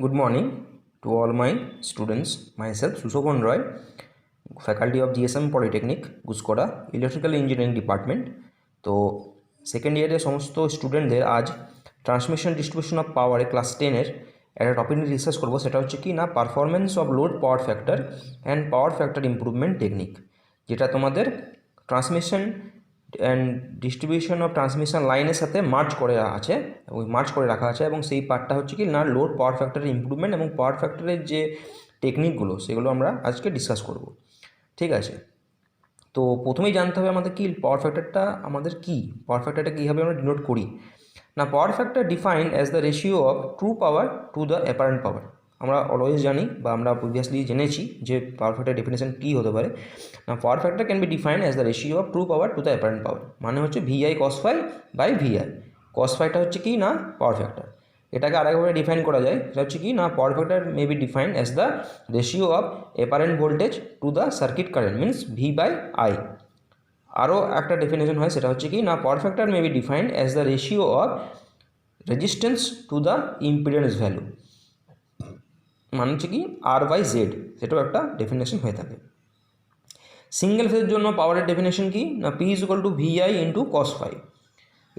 Good morning to all my students. Myself Sushobhan Roy, faculty of GSM Polytechnic, Guskora, Electrical Engineering Department. তো second ইয়ারের সমস্ত স্টুডেন্টদের আজ transmission distribution of পাওয়ারে class 10-এর একটা topic নিয়ে ডিসকাস করবো। সেটা হচ্ছে কি না, performance of load power factor and power factor improvement technique, যেটা তোমাদের transmission and distribution of transmission লাইনের সাথে মার্চ করে আছে, মার্চ করে রাখা আছে। এবং সেই পার্টটা হচ্ছে কি না, লোড পাওয়ার ফ্যাক্টরের ইম্প্রুভমেন্ট এবং পাওয়ার ফ্যাক্টরের যে টেকনিকগুলো সেগুলো আমরা আজকে ডিসকাস করব। ঠিক আছে, তো প্রথমেই জানতে হবে আমাদের কি পাওয়ার ফ্যাক্টরটা আমাদের কি, পাওয়ার ফ্যাক্টরটা কীভাবে আমরা ডিনোট করি না। Power factor defined as the ratio of true power to the apparent পাওয়ার। আমরা অলওয়েজ জানি বা আমরা প্রিভিয়াসলি জেনেছি যে পাওয়ার ফ্যাক্টর ডেফিনেশন কী হতে পারে না। Power factor can be defined as the ratio of true power to the apparent power, মানে হচ্ছে VI cos phi by VI. Cos ফাইটা হচ্ছে কি না পাওয়ার ফ্যাক্টর। এটাকে আরেকভাবে ডিফাইন করা যায়, সেটা হচ্ছে কি না, power factor may be defined as the ratio of apparent voltage to the circuit current, means V by I. আরও একটা ডেফিনেশন হয়, সেটা হচ্ছে কি না, power factor may be defined as the ratio of resistance to the impedance value, মানে হচ্ছে কি আর বাই জেড, সেটাও একটা ডেফিনেশন হয়ে থাকে। সিঙ্গেল ফেজের জন্য পাওয়ারের ডেফিনেশন কি না, P is equal to VI into cos phi.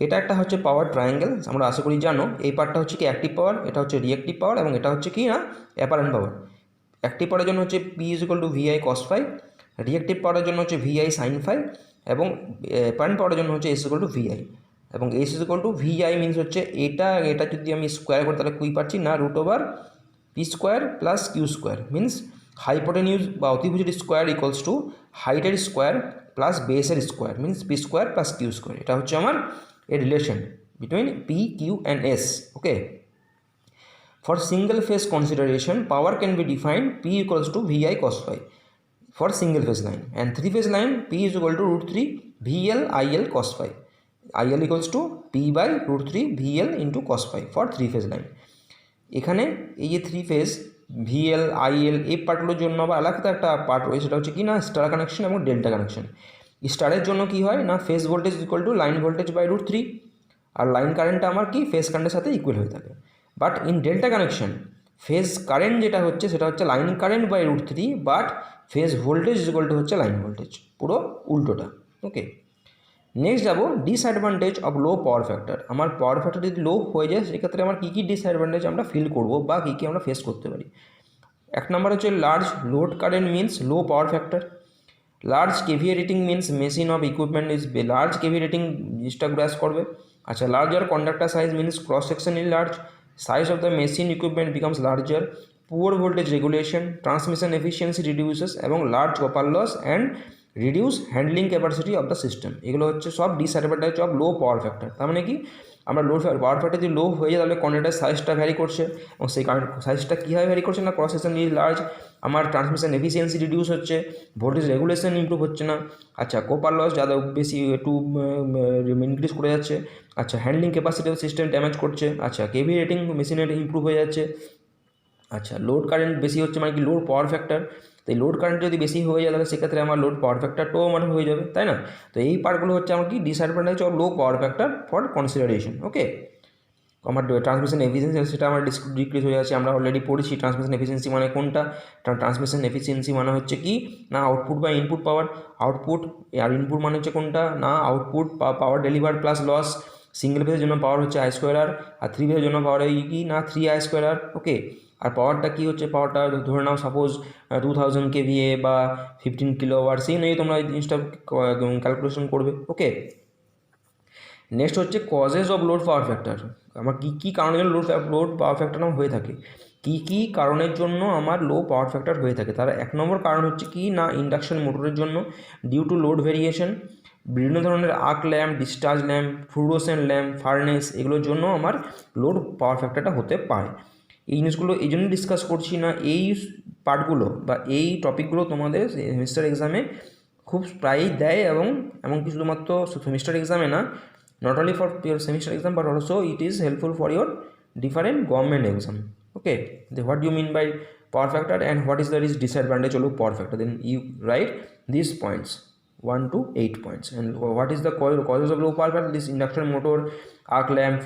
এটা একটা হচ্ছে পাওয়ার ট্রায়াঙ্গেল, আমরা আশা করি জানো। এই পার্টটা হচ্ছে কি অ্যাক্টিভ পাওয়ার, এটা হচ্ছে রিয়েক্টিভ পাওয়ার, এবং এটা হচ্ছে কি না অ্যাপারেন্ট পাওয়ার। অ্যাক্টিভ পাওয়ারের জন্য হচ্ছে P is equal to VI cos phi, reactive পাওয়ারের জন্য হচ্ছে ভিআই সাইন ফাই, এবং অ্যাপারেন্ট পাওয়ারের জন্য হচ্ছে এস ইকুয়াল টু ভিআই। এবং S is equal to VI means হচ্ছে এটা যদি আমি স্কোয়ার করি তাহলে কুই পাচ্ছি না, root over P square plus Q square, means hypotenuse বা অতিভুজের স্কোয়ার ইকুয়ালস টু হাইটের স্কোয়ার প্লাস বেসের square, means P square plus Q square. এটা হচ্ছে আমার a relation between P, Q and S. Okay. For single phase consideration, power can be defined P equals to VI cos phi for single phase line, and three phase line P is equal to root 3 VL IL cos phi. IL equals to P by root 3 VL into cos phi for three phase line. এখানে এই যে three phase VL IL এই পার্টগুলোর জন্য আবার আলাদা একটা part রয়েছে, সেটা হচ্ছে কি না স্টার কানেকশন এবং ডেল্টা কানেকশন। স্টারের জন্য কি হয় না, phase voltage equal to line voltage by root 3, আর লাইন কারেন্টটা আমার কি ফেজ কারেন্টের সাথে ইকুয়াল হয়ে থাকে। But in delta connection phase current যেটা হচ্ছে সেটা হচ্ছে line current by root 3, but phase voltage equal to হচ্ছে লাইন ভোল্টেজ, পুরো উল্টোটা। ওকে, নেক্সট যাবো disadvantage of low power factor. আমার পাওয়ার ফ্যাক্টর যদি লো হয়ে যায় সেক্ষেত্রে আমার কী কী ডিসঅ্যাডভান্টেজ আমরা ফিল করবো বা কী কী আমরা ফেস করতে পারি। এক নম্বর হচ্ছে large load current means low power factor. Large KVA rating means machine of equipment is large KVA rating জিনিসটা গ্রাস করবে। আচ্ছা, larger conductor size means cross section is large, size of the machine equipment becomes larger, poor voltage regulation, transmission efficiency reduces, এবং large copper loss and reduce handling capacity of the system. এগুলো হচ্ছে সব disadvantage of low power factor. তার মানে কি আমরা power factor যদি লো হয়ে যায় তাহলে কন্ডাক্টার সাইজটা ভ্যারি করছে, এবং সেই সাইজটা কীভাবে ভ্যারি করছে না, ক্রস সেকশন ইজ লার্জ, আমার ট্রান্সমিশন এফিসিয়েন্সি রিডিউস হচ্ছে, ভোল্টেজ রেগুলেশন ইমপ্রুভ হচ্ছে না। আচ্ছা, কোপার লস যাদের বেশি একটু ইনক্রিজ করে যাচ্ছে। আচ্ছা, handling capacity of system damage করছে। আচ্ছা, কেভি রেটিং মেশিনের ইমপ্রুভ হয়ে যাচ্ছে। আচ্ছা, লোড কারেন্ট বেশি হচ্ছে মানে কি লোড পাওয়ার ফ্যাক্টর, তো এই লোড কারেন্ট যদি বেশি হয়ে যায় তাহলে সেক্ষেত্রে আমার লোড পাওয়ার ফ্যাক্টরটাও মানে হয়ে যাবে, তাই না। তো এই পার্টগুলো হচ্ছে আমার কি disadvantage of low power factor for consideration. Okay, আমার ট্রান্সমিশন এফিসিয়েন্সি সেটা আমার ডিক্রিজ হয়ে যাচ্ছে, আমরা অলরেডি পড়েছি ট্রান্সমিশন এফিসিয়েন্সি মানে কোনটা। ট্রান্সমিশন এফিসিয়েন্সি মানে হচ্ছে কি না আউটপুট বা ইনপুট পাওয়ার, আউটপুট আর ইনপুট মানে হচ্ছে কোনটা না output power deliver plus loss. Single ফেজের জন্য পাওয়ার হচ্ছে আই স্কোয়ার আর থ্রি ফেজের জন্য পাওয়ার এই কি না 3 I² ওকে, আর পাওয়ারটা কী হচ্ছে, পাওয়ারটা ধরে নাও সাপোজ 2000 kVA বা 15 কিলোওয়াট, সেই নিয়ে তোমরা এই জিনিসটা ক্যালকুলেশন করবে। ওকে, নেক্সট হচ্ছে causes of load power factor. আমার কী কী কারণের জন্য লোড পাওয়ার ফ্যাক্টর হয়ে থাকে, কী কী কারণের জন্য আমার লো পাওয়ার ফ্যাক্টর হয়ে থাকে। তার এক নম্বর কারণ হচ্ছে কি না ইন্ডাকশন মোটরের জন্য ডিউ টু লোড ভেরিয়েশন, বিভিন্ন ধরনের arc lamp, discharge lamp, fluorescent lamp, furnace, এগুলোর জন্য আমার লোড পাওয়ার ফ্যাক্টরটা হতে পারে। এই জিনিসগুলো এই জন্য ডিসকাস করছি না, এই পার্টগুলো বা এই টপিকগুলো তোমাদের সেমিস্টার এক্সামে খুব প্রায়ই দেয়, এবং এমনকি শুধুমাত্র সেমিস্টার এক্সামে না, not only for your semester exam but also it is helpful for your different government exam. Okay, what do you mean by power factor and what is the disadvantage of power factor, then you write these points 1 to 8 points. And what is the causes of low power factor, this induction motor, arc lamp,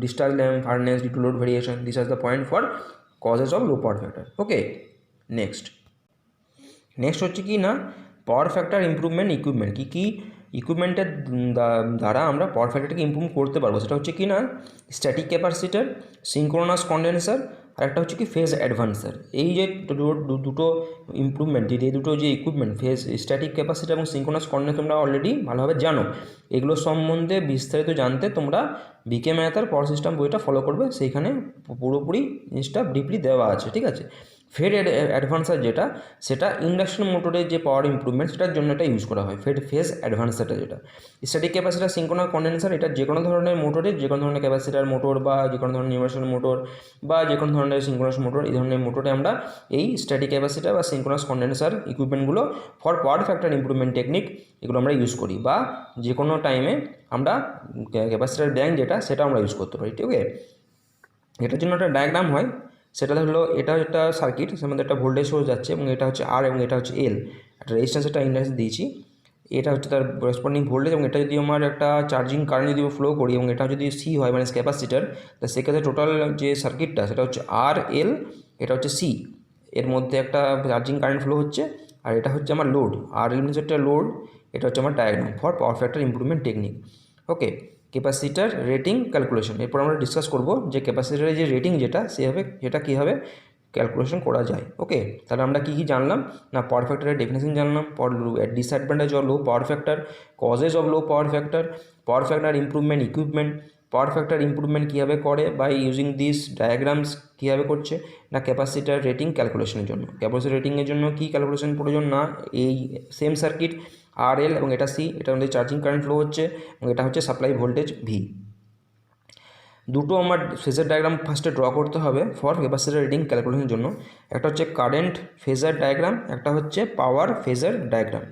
discharge lamp, furnace due to load variation, these are the point for causes of low power factor. Okay, next হচ্ছে কি না power factor improvement equipment, কী কী ইকুইপমেন্টের দ্বারা আমরা পাওয়ার ফ্যাক্টরটাকে improve করতে পারবো, সেটা হচ্ছে কি না স্ট্যাটিক ক্যাপাসিটার, সিঙ্ক্রোনাস কন্ডেন্সার, আর একটা হচ্ছে কি ফেজ অ্যাডভান্সার। এই যে দুটো ইমপ্রুভমেন্ট, এই দুটো যে ইকুইপমেন্ট ফেজ স্ট্যাটিক ক্যাপাসিটার এবং সিঙ্ক্রোনাস কন্ডেন্সার তোমরা অলরেডি ভালোভাবে জানো। এগুলো সম্বন্ধে বিস্তারিত জানতে তোমরা বিকে ম্যাথার পাওয়ার সিস্টেম বইটা ফলো করবে, সেইখানে পুরোপুরি জিনিসটা ডিপলি দেওয়া আছে, ঠিক আছে। ফেড অ্যাডভান্সার যেটা, সেটা ইন্ডাকশন মোটরের যে পাওয়ার ইমপ্রুভমেন্ট সেটার জন্য এটা ইউজ করা হয়, ফেজ অ্যাডভান্সারটা যেটা। স্ট্যাটিক ক্যাপাসিটার সিঙ্ক্রোনাস কন্ডেন্সার, এটা যে কোনো ধরনের মোটরের, যে কোনো ধরনের ক্যাপাসিটার মোটর বা যে কোনো ধরনের ইনভার্টার মোটর বা যে কোনো ধরনের সিঙ্ক্রোনাস মোটর, এই ধরনের মোটরে আমরা এই স্ট্যাটিক ক্যাপাসিটার বা সিঙ্ক্রোনাস কন্ডেন্সার ইকুইপমেন্টগুলো for power factor improvement technique এগুলো আমরা ইউজ করি, বা যে কোনো টাইমে আমরা ক্যাপাসিটার ব্যাংক যেটা সেটা আমরা ইউজ করতে পারি, ঠিক আছে। এটার জন্য একটা ডায়াগ্রাম হয়, সেটা হলো এটা একটা সার্কিট, সের মধ্যে একটা ভোল্টেজ সোর্স যাচ্ছে এবং এটা হচ্ছে আর এবং এটা হচ্ছে এল, একটা রেজিস্ট্যান্স একটা ইন্ডাক্টেন্স দিয়েছি, এটা হচ্ছে তার করেসপন্ডিং ভোল্টেজ, এবং এটা যদি আমার একটা চার্জিং কারেন্ট যদি ফ্লো করি এবং এটা যদি সি হয় মানে ক্যাপাসিটার, তো সেক্ষেত্রে টোটাল যে সার্কিটটা সেটা হচ্ছে আর এল, এটা হচ্ছে সি, এর মধ্যে একটা চার্জিং কারেন্ট ফ্লো হচ্ছে, আর এটা হচ্ছে আমার লোড, আর এল মিনস একটা লোড, এটা হচ্ছে আমার diagram for power factor improvement technique. Okay, capacitor rating calculation, এরপর আমরা ডিসকাস করব যে ক্যাপাসিটারের যে রেটিং যেটা সেটা কীভাবে ক্যালকুলেশন করা যায়। ওকে, তাহলে আমরা কী কী জানলাম না, পাওয়ার ফ্যাক্টরের ডেফিনেশন জানলাম, disadvantage of low power factor, causes of low power factor improvement equipment, power factor improvement কীভাবে করে বাই ইউজিং দিস ডায়াগ্রামস, কীভাবে করছে না ক্যাপাসিটার রেটিং ক্যালকুলেশনের জন্য, ক্যাপাসিটার রেটিংয়ের জন্য কী ক্যালকুলেশন প্রয়োজন না, এই সেম সার্কিট আর এল এবং এটা সি, এটার মধ্যে চার্জিং কারেন্ট ফ্লো হচ্ছে এবং এটা হচ্ছে সাপ্লাই ভোল্টেজ ভি। দুটো আমার ফেজার ডায়াগ্রাম ফার্স্টে ড্র করতে হবে ফর ক্যাপাসিটার রিডিং ক্যালকুলেশনের জন্য, একটা হচ্ছে কারেন্ট ফেজার ডায়াগ্রাম, একটা হচ্ছে পাওয়ার ফেজার ডায়াগ্রাম।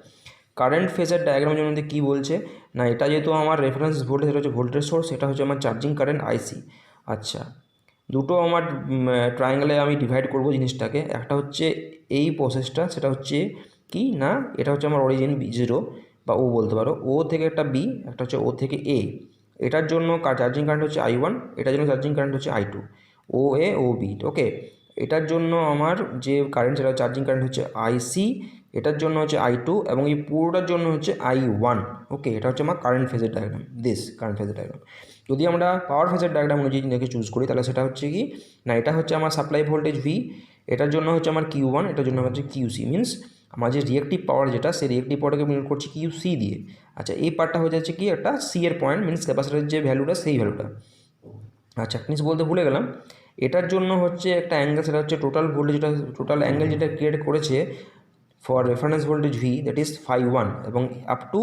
কারেন্ট ফেজার ডায়াগ্রামের জন্য কী বলছে না, এটা যেহেতু আমার রেফারেন্স ভোল্টেজ, এটা হচ্ছে ভোল্টেজ সোর্স, এটা হচ্ছে আমার চার্জিং কারেন্ট আইসি। আচ্ছা, দুটো আমার ট্রায়াঙ্গেলে আমি ডিভাইড করব জিনিসটাকে, একটা হচ্ছে এই প্রসেসটা, সেটা হচ্ছে কি না এটা হচ্ছে আমার অরিজিন B0 বা ও বলতে পারো, ও থেকে একটা বি, একটা হচ্ছে ও থেকে এ, এটার জন্য চার্জিং কারেন্ট হচ্ছে I1, এটার জন্য চার্জিং কারেন্ট হচ্ছে I2, ও এ ও বি। ওকে, এটার জন্য আমার যে কারেন্ট সেটা চার্জিং কারেন্ট হচ্ছে IC, এটার জন্য হচ্ছে I2 এবং এই পুরোটার জন্য হচ্ছে I1। ওকে, এটা হচ্ছে আমার কারেন্ট ফেজের ডায়াগ্রাম, কারেন্ট ফেজের ডায়াগ্রাম। যদি আমরা পাওয়ার ফেজের ডায়াগ্রাম অনুযায়ী যদি চুজ করি তাহলে সেটা হচ্ছে কি না, এটা হচ্ছে আমার সাপ্লাই ভোল্টেজ V, এটার জন্য হচ্ছে আমার Q1, এটার জন্য হচ্ছে QC, মিনস আমার যে রিয়েক্টিভ পাওয়ার যেটা, সেই রিয়েক্টিভ পাওয়ারটাকে মিন করছি QC দিয়ে। আচ্ছা, এই পার্টটা হয়ে যাচ্ছে কি একটা সি এর পয়েন্ট, মিনস ক্যাপাসিটারের যে ভ্যালুটা সেই ভ্যালুটা। আচ্ছা, একটা জিনিস বলতে ভুলে গেলাম, এটার জন্য হচ্ছে একটা অ্যাঙ্গেল, সেটা হচ্ছে টোটাল ভোল্টেজ, যেটা টোটাল অ্যাঙ্গেল যেটা ক্রিয়েট করেছে for reference voltage V, that is phi1 এবং up to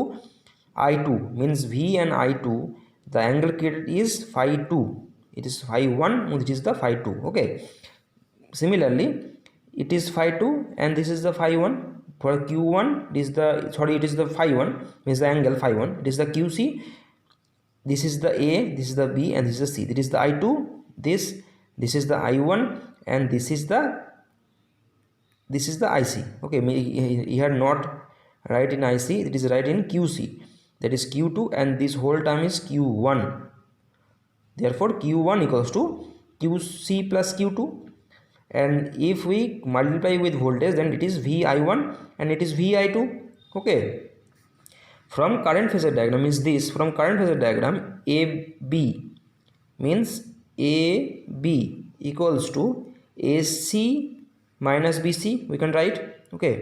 I2, means V and I2, the angle created is phi2, it is phi1 and it is the phi2. Okay, similarly it is phi2 and this is the phi1. For Q1 it is the phi1, means the angle phi1, it is the QC, this is the A, this is the B and this is the C, that is the I2, this is the I1 and this is the IC. Okay, here not write in IC, it is write in QC, that is Q2 and this whole term is Q1. Therefore Q1 equals to QC plus Q2, and if we multiply with voltage then it is VI1 and it is VI2. Okay, from current phasor diagram is this, from current phasor diagram AB means AB equals to AC minus BC, we can write. Okay,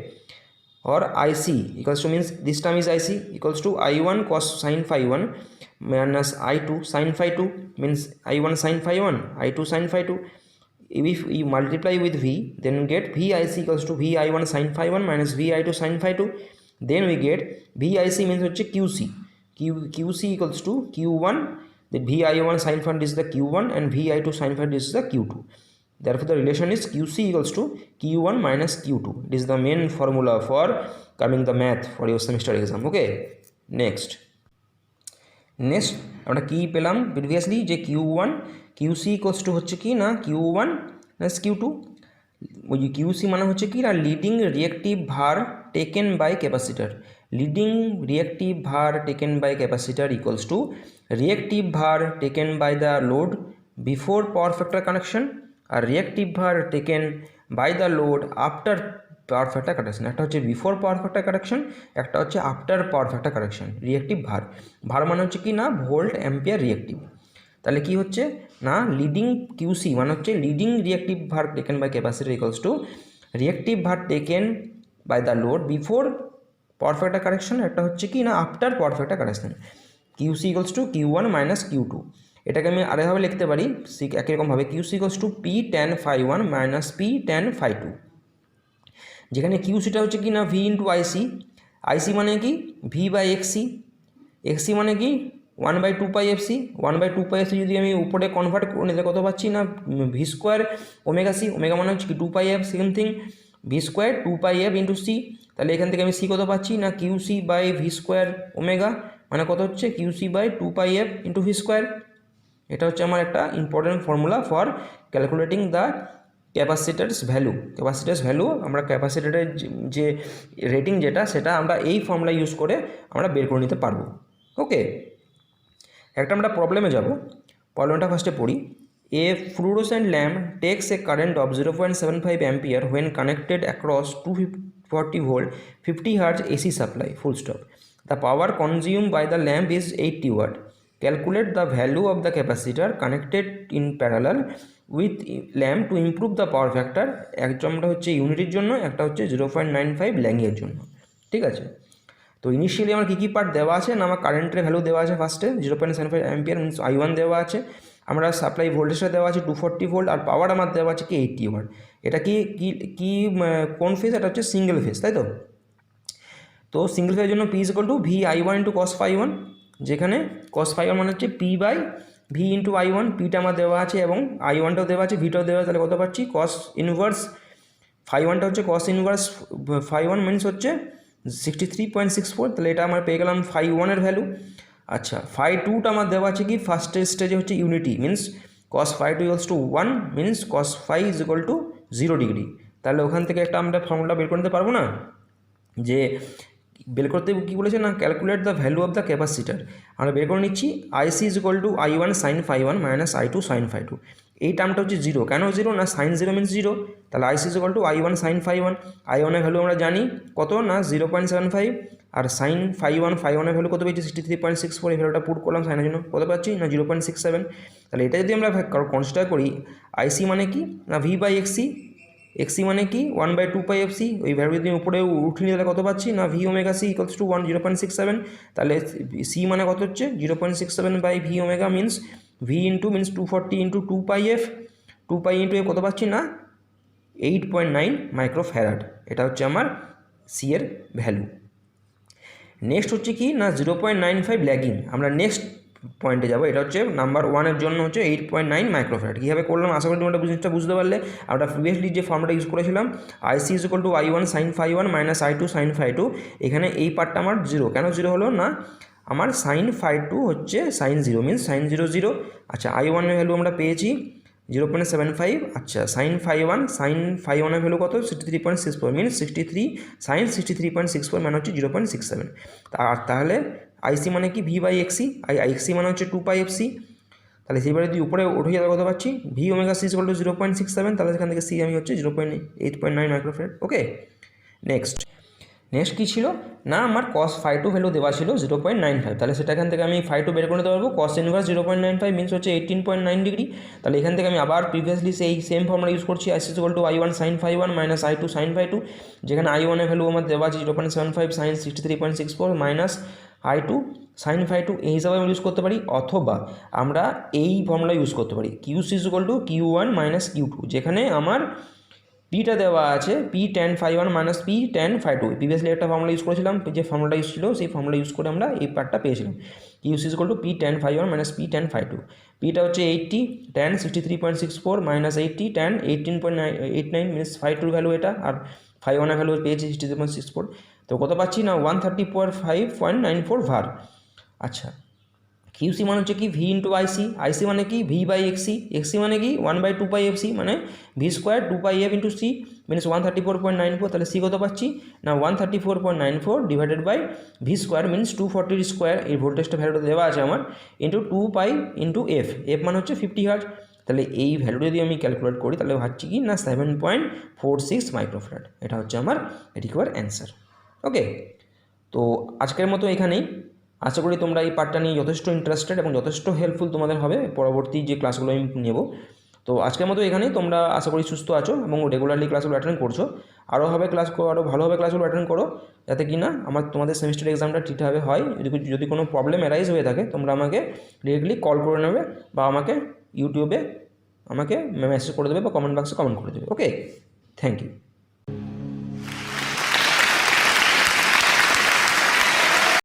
or IC equals to, means this term is IC equals to I1 cos sin phi1 minus I2 sin phi2, means I1 sin phi1, I2 sin phi2. If we multiply with V, then we get VIC equals to VI1 sin phi1 minus VI2 sin phi2. Then we get VIC means হচ্ছে QC, QC equals to Q1, the VI1 sin phi is the Q1 and VI2 sin phi is the Q2. Therefore the relation is QC equals to Q1 minus Q2. It is the main formula for coming the math for your semester exam. Okay, next আমরা কি পেলাম previously, যে Q1 QC equals to হচ্ছে কি না Q1 plus Q2, ওই QC মানে হচ্ছে কি না leading reactive VAR taken by capacitor, leading reactive VAR taken by capacitor equals to reactive VAR taken by the load before power factor connection আর reactive VAR taken by the load after power factor correction. একটা হচ্ছে before power factor correction, একটা হচ্ছে after power factor correction. Reactive VAR, VAR মানে হচ্ছে কি না volt ampere reactive. তাহলে কি হচ্ছে না লিডিং কিউসি মানে হচ্ছে leading reactive VAR taken by capacitor equals to reactive VAR taken by the load before power factor correction, একটা হচ্ছে কি না after power factor correction. QC equals to Q1 minus Q2। এটাকে আমি আরেকভাবে লিখতে পারি একই রকমভাবে QC equals to P tan phi1 minus P tan phi2, যেখানে কিউসিটা হচ্ছে কি না V ইন্টু আইসি, আইসি মানে কি V বাই এক্সি, এক্সি মানে কি 1/2πfc, 1/2πfc যদি আমি উপরে কনভার্ট করে নিতে কত পাচ্ছি না V square omega C, omega মানে হচ্ছে কি 2πf, second thing V square 2πf into সি। তাহলে এখান থেকে আমি সি কত পাচ্ছি না QC by V square omega মানে কত হচ্ছে QC by 2πf into V square. এটা হচ্ছে আমার একটা important formula for calculating the capacitor's value. Capacitor's value আমরা ক্যাপাসিটারের যে রেটিং যেটা সেটা আমরা এই ফর্মুলা ইউজ করে আমরা বের করে নিতে পারবো। ওকে, একটা আমরা প্রবলেমে যাব। প্রবলেমটা ফার্স্টে পড়ি। A fluorescent lamp takes a current of 0.75 ampere when connected across 240 volt 50 hertz AC supply, full stop. The power consume by the lamp is 80 watt. Calculate the value of the capacitor connected in parallel with lamp to improve the power factor. একটা হচ্ছে ইউনিটির জন্য, একটা হচ্ছে 0.95 ল্যাঙ্গের জন্য। ঠিক আছে, তো initially আমার কী পার্ট দেওয়া আছে না আমার কারেন্টের ভ্যালু দেওয়া আছে ফার্স্টে 0.75 অ্যাম্পিয়ার মিনস I1 দেওয়া আছে, আমরা সাপ্লাই ভোল্টেজটা দেওয়া আছে 240 ভোল্ট, আর পাওয়ার আমার দেওয়া আছে কি 80 ওয়াট। এটা কি কি কোন ফেজ? এটা হচ্ছে সিঙ্গেল ফেজ, তাই তো। তো সিঙ্গেল ফেজের জন্য P equal to VI1 into cos phi1, যেখানে cos phi1 মানে হচ্ছে P by V into I1, পিটা আমার দেওয়া আছে এবং I1টাও দেওয়া আছে, ভিটাও দেওয়া আছে। তাহলে কত পাচ্ছি cos ইনভার্স phi1টা হচ্ছে cos ইনভার্স phi1 মিনস হচ্ছে 63.64। তাহলে এটা আমার পেয়ে গেলাম phi1 এর ভ্যালু। আচ্ছা, phi2টা আমার দেওয়া আছে কি ফার্স্টের স্টেজে হচ্ছে unity means cos phi2 equals to 1 means cos phi is equal two 0 degree. তাহলে ওখান থেকে একটা আমরা ফর্মুলা বের করে নিতে পারবো না, যে বের করতে কী বলেছে না calculate the value of the capacitor. আমরা বের করে নিচ্ছি IC is equal to I1 sin phi1 minus I2 sin phi2। এই টার্মটা হচ্ছে জিরো, কেন জিরো না সাইন জিরো মিনস জিরো। তাহলে IC is equal to I1 sin phi1, I1 এর ভ্যালু আমরা জানি কত না 0.75, আর সাইন phi1 এর ভ্যালু কত পেয়েছি 63.64। এই ভ্যালুটা পুট করলাম সাইনের জন্য, কত পাচ্ছি না 0.67। তাহলে এটা যদি আমরা কনসিডার করি আইসি মানে কি না V বাই এক্সি, এক্সি মানে কি 1/2πfc, ওই ভ্যালু যদি উপরে উঠিয়ে নিয়ে তাহলে কত পাচ্ছি না V omega C equals to 0.67। তাহলে সি মানে কত হচ্ছে 0.67 by V omega means V into means 240 into 2πf, 2π into এ কত পাচ্ছি না 8.9 মাইক্রোফ্যারাড। এটা হচ্ছে আমার সি এর ভ্যালু। নেক্সট হচ্ছে কি না 0.95 ল্যাগিং। আমরা নেক্সট পয়েন্টে যাবো, এটা হচ্ছে নাম্বার 1-এর জন্য হচ্ছে 8.9 মাইক্রোফ্যারাড। কীভাবে করলাম আশা করি তোমরা জিনিসটা বুঝতে পারলে। আমরা প্রিভিয়াসলি যে ফর্মটা ইউজ করেছিলাম IC is equal to I1 sin phi1 minus I2 sin phi2, এখানে এই পার্টটা আমার জিরো, কেন জিরো হলো না আমার sin phi2 হচ্ছে sin 0 মিনস sin 0 0। আচ্ছা, I1 এর ভ্যালু আমরা পেয়েছি 0.75। আচ্ছা, sin phi1 এর ভ্যালু কত 63.64 মিনস 63 sin 63.64 মানে হচ্ছে 0.67। তাহলে আইসি মানে কি V বাই এক্সি, এক্সি মানে হচ্ছে 2πfc। তাহলে সেইবারে যদি উপরে উঠে যাওয়ার কথা পাচ্ছি V omega C equal to 0.67, তাহলে সেখান থেকে সি আমি হচ্ছে 8.9 মাইক্রোফ্যারাড। ওকে, নেক্সট কী ছিল না আমার cos phi2 ভ্যালু দেওয়া ছিল 0.95। তাহলে সেটা এখান থেকে আমি phi2 বের করে নিতে পারবো, cos ইনভার্স 0.95 মিনস হচ্ছে 18.9 ডিগ্রি। তাহলে এখান থেকে আমি আবার প্রিভিয়াসলি সেই সেম ফর্মুলা ইউজ করছি IC equal to I1 sin phi1 minus I2 sin phi2, যেখানে I1 এর ভ্যালু আমার দেওয়া আছে 0.75 sin 63.64 minus I2 sin phi2। এই হিসাবে আমি ইউজ করতে পারি, অথবা আমরা এই ফর্মুলা ইউজ করতে পারি QC equal to Q1 minus Q2, যেখানে আমার পিটা দেওয়া আছে P tan phi1 minus P tan phi2। Previously একটা ফর্মুলা ইউজ করেছিলাম, যে ফর্মুলা ইউজ ছিল সেই ফর্মুলা ইউজ করে আমরা এই পার্টটা পেয়েছিলাম QC equal to P tan phi1 minus P tan phi2। পিটা হচ্ছে 80 tan 63.64 minus 80 tan 18.89 means phi2 value এটা, আর phi1 এর ভ্যালু পেয়েছি 63.64। তো কত পাচ্ছি না 130.5.94 ভার। আচ্ছা, কিউসি মানে হচ্ছে কি ভি ইন্টু আইসি, আইসি মানে কি ভি বাই এক্সি, এক্সি মানে কি 1/2πfc মানে V square 2πf into C means 134.94। তাহলে সি কত পাচ্ছি না 134.94 divided by V square means 240 square, এই ভোল্টেজটা ভ্যালুটা দেওয়া আছে আমার, ইন্টু 2π ইন্টু এফ, এফ মানে হচ্ছে 50 হার্জ। তাহলে এই ভ্যালু যদি আমি ক্যালকুলেট করি তাহলে ভাবছি কি না 7.46 মাইক্রোফ্যারাড, এটা হচ্ছে আমার রিকোয়ার অ্যান্সার। ওকে, তো আজকের মতো এখানেই। আশা করি তোমরা এই পার্টটা নিয়ে যথেষ্ট ইন্টারেস্টেড এবং যথেষ্ট হেল্পফুল তোমাদের হবে পরবর্তী যে ক্লাসগুলো আমি নেব। তো আজকের মতো এখানেই। তোমরা আশা করি সুস্থ আছো এবং রেগুলারলি ক্লাসগুলো অ্যাটেন্ড করছো। আরও ভালোভাবে ক্লাসগুলো অ্যাটেন্ড করো, যাতে কি না তোমাদের সেমিস্টার এক্সামটা ঠিকভাবে হয়। যদি কোনো প্রবলেম অ্যারাইজ হয়ে থাকে তোমরা আমাকে ডিরেক্টলি কল করে নেবে বা আমাকে ইউটিউবে আমাকে মেসেজ করে দেবে বা কমেন্ট বক্সে কমেন্ট করে দেবে। ওকে, থ্যাংক ইউ।